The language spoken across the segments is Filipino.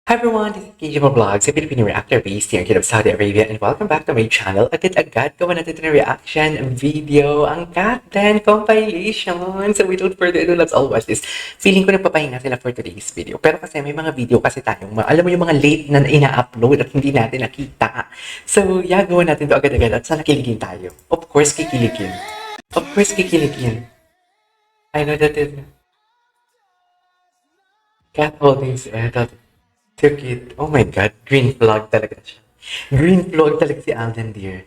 Hi everyone, this is KJ Vlogs, a Filipino reactor based here in Kingdom of Saudi Arabia, and welcome back to my channel. Agad-agad gawa natin ito ng reaction video, ang Cat 10 compilation. So without further ado, let's all watch this. Feeling ko nagpapahinga sila for today's video. Pero kasi may mga video kasi tayong, alam mo yung mga late na ina-upload at hindi natin nakita. So yeah, gawa natin ito agad-agad at sana kiligin tayo. Of course, kikiligin. Of course, kikiligin. I know that it... Cat holdings, so cute. Oh my God, green flag talaga siya. Green flag talaga si Alden dear.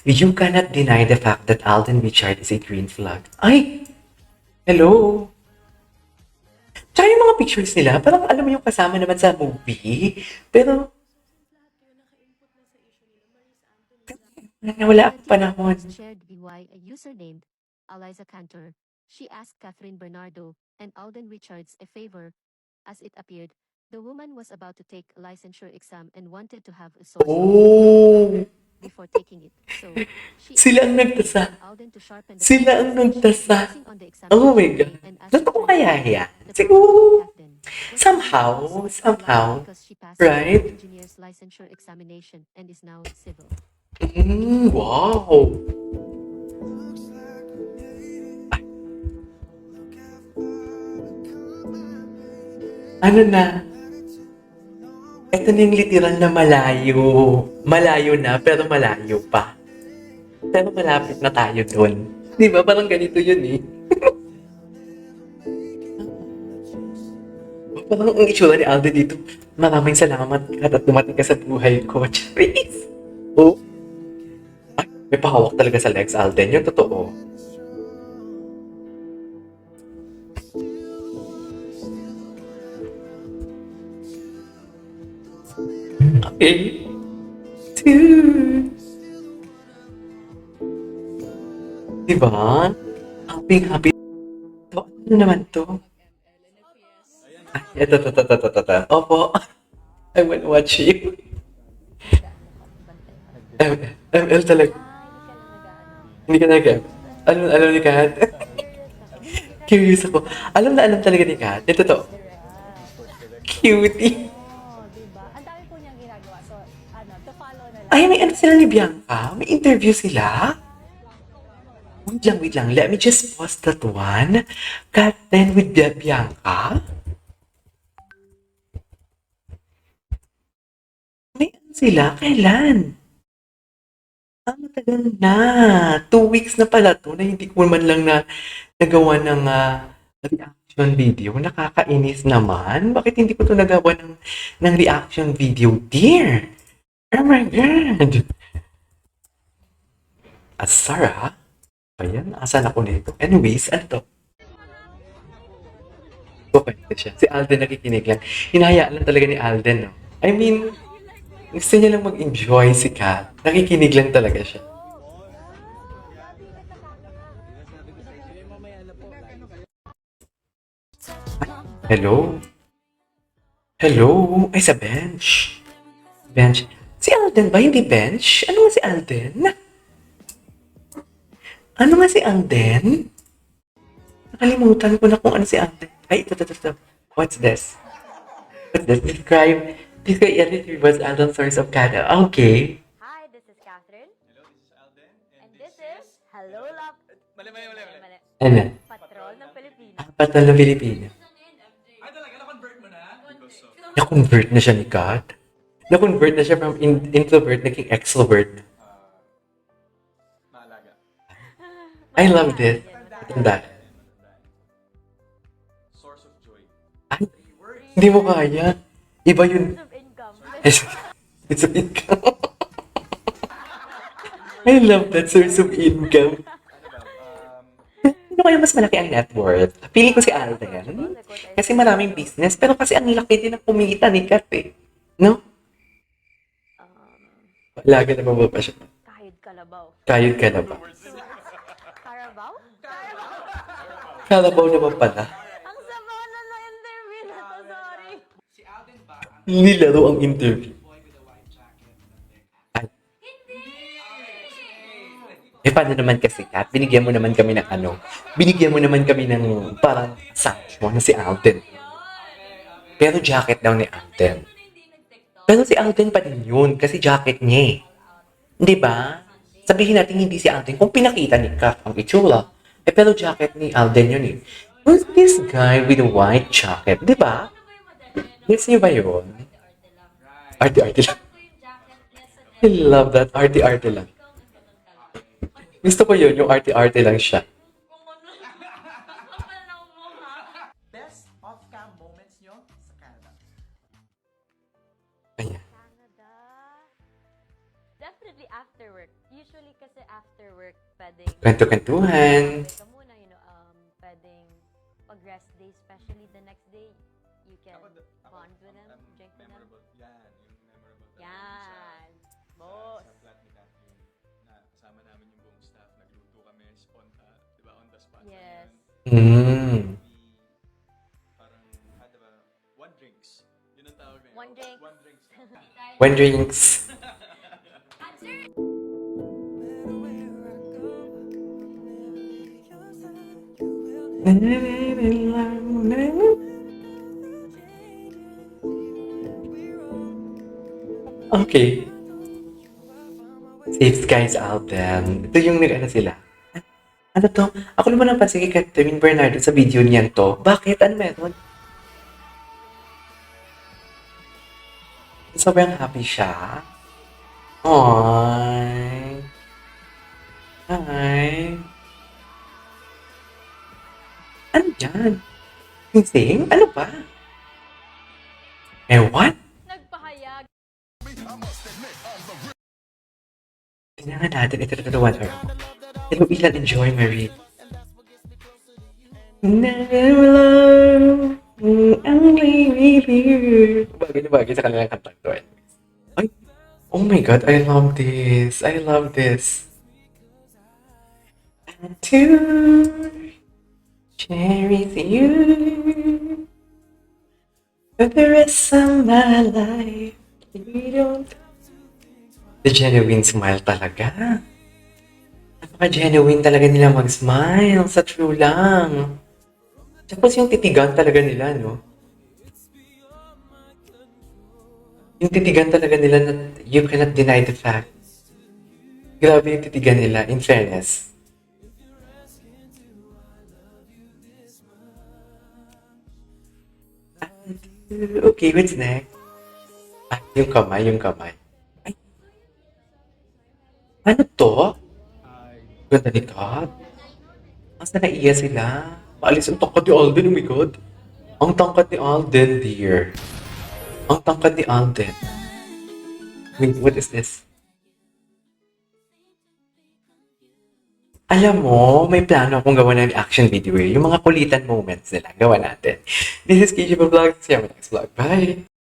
You cannot deny the fact that Alden Richard is a green flag. Ay! Hello! Tsaka yung mga pictures nila, parang alam mo yung kasama naman sa movie. Pero, wala akong panahon. Shared VY a user named Eliza Cantor. She asked Catherine Bernardo and Alden Richards a favor. As it appeared, the woman was about to take a licensure exam and wanted to have a source Oh! before taking it. So she Sila ang asked nagtasa. Alden to sharpen the Sila ang nagtasa. focusing on the Oh my examination God. and asked Totoo her kaya to yan? the Siguro. Catherine. Somehow. Because she passed Right? the engineer's licensure examination and is now civil. Wow! Ano na? Ito na yung literal na malayo. Malayo na, pero malayo pa. Pero malapit na tayo dun. Di ba? Parang ganito yun eh. Parang ang itsura ni Alden dito. Maraming salamat at dumating ka sa buhay ko. Charis! Oh. Ay, may pahawak talaga sa legs, Alden. Yung totoo. Okay. Two. Diba? Happy. To, ano naman to? Ay, ito. Opo. I will watch you. ML talaga. Hindi ka nag alam ni Kat? Curious ako. Alam na alam talaga ni Kat. Ito to. Cutie. Oh, diba? Ang dami po niyang ginagawa. So, to follow na lang. Ay, may ano sila ni Bianca? May interview sila? Wait lang. Let me just pause that one. Kat 10 with Bianca? May ano sila? Kailan? Matagal na. 2 weeks na pala to na hindi ko man lang na nagawa ng reaction video. Nakakainis naman. Bakit hindi ko to nagawa ng reaction video, dear? Oh my God! Sarah? Ayan, asan ako nito? Anyways, ano to? Kwento siya. Si Alden nakikinig lang. Hinahayaan lang talaga ni Alden, no? I mean, gusto niya lang mag-enjoy si Kat. Nakikinig lang talaga siya. Hello? Hello? Ay, sa bench. Bench. Si Alden ba? Hindi bench? Ano nga si Alden? Ano nga si Alden? Nakalimutan ko na kung ano si Alden. Ay, ito. What's this? Describe everything was Alden's source of Kada. Okay. Hi, this is Catherine. Hello, this is Alden. And this is Hello Love. Mali. Ano? Patrol ng Pilipinas. Patal ng Pilipino. Ay, talaga? Na-convert mo na? Na-convert na siya ni Kat. Na-convert na siya from introvert naging extrovert. Maalaga. I love this. Tanda. Source of joy. Ay, hindi mo kaya. Iba yun. Of income. It's an income. I love that source of income. Ano kaya mas malaki ang net worth? Feeling ko si Alden. Kasi maraming business, pero kasi ang laki din ang kumita ni Kat eh. No? Lagi na pa siya. Kahit Kalabaw. Kayod ka na ba? Carabao? Kalabaw naman pala. Ang sama na ng interview na to, sorry. Nilaro ang interview. Ay. Paano naman kasi, Kat? Binigyan mo naman kami ng ano? Binigyan mo naman kami ng parang sancho na si Alden. Pero jacket daw ni Alden. Pero si Alden pa din yun kasi jacket niya eh. Di ba? Sabihin natin hindi si Alden kung pinakita ni Kat ang itsura. Pero jacket ni Alden yun eh. Who's this guy with a white jacket? Di ba? Yes niyo ba yun? Arte-arte lang. I love that. Arte-arte lang. Gusto ko yun, yung arte-arte lang siya. Best off-cam moments nyo sa Canada. Ayan. Canada. Definitely after work. Usually kasi after work, pwedeng... Kwento-kwentuhan. Ito muna, pwedeng pag-rest day, especially the next day, you can bond with them, drink with them. Memorable. Yan, yung memorable talaga. Yan. Boss. Sa flat ni Catherine, na kasama namin yung buong staff, nagluto kami di ba, on the spot. Yes. Mm. We parang had one drinks. Yun ang tawag ngayon. One drink. One drinks. When drinks. Okay. Safe Skies album. Ito yung nag-ano sila. Ano to? Ako naman napansin kay Catherine Bernardo sa video niyan to. Bakit? Ano meron? Sobrang happy siya. Aww. Hi. Ano yan? Sing? Ano ba? Ewan? Nagpahayag. Tingnan nga natin. Ito na one hour. Hello, Ilan. Enjoy, Marie. Never ang bagay na bagay sa kanilang kantang to. Ay, oh my God, I love this. I love this. And to cherish you for the rest of my life. You don't... The genuine smile talaga. Napaka-genuine talaga nila mag-smile. Sa true lang. Tapos yung titigan talaga nila, no? Yung titigan talaga nila na you cannot deny the fact. Grabe yung titigan nila, in fairness. Okay, what's next? Ah, yung kamay, yung kamay. Ay. Ano to? Ganda ni Kat. Asa naiya sila? Paalis ang tangkad ni Alden, oh my God. Ang tangkad ni Alden, dear. Ang tangkad ni Alden. Wait, what is this? Alam mo, may plano akong gawa ng reaction video eh. Yung mga kulitan moments nila, gawa natin. This is KJ Vlog. See you on my next vlog. Bye!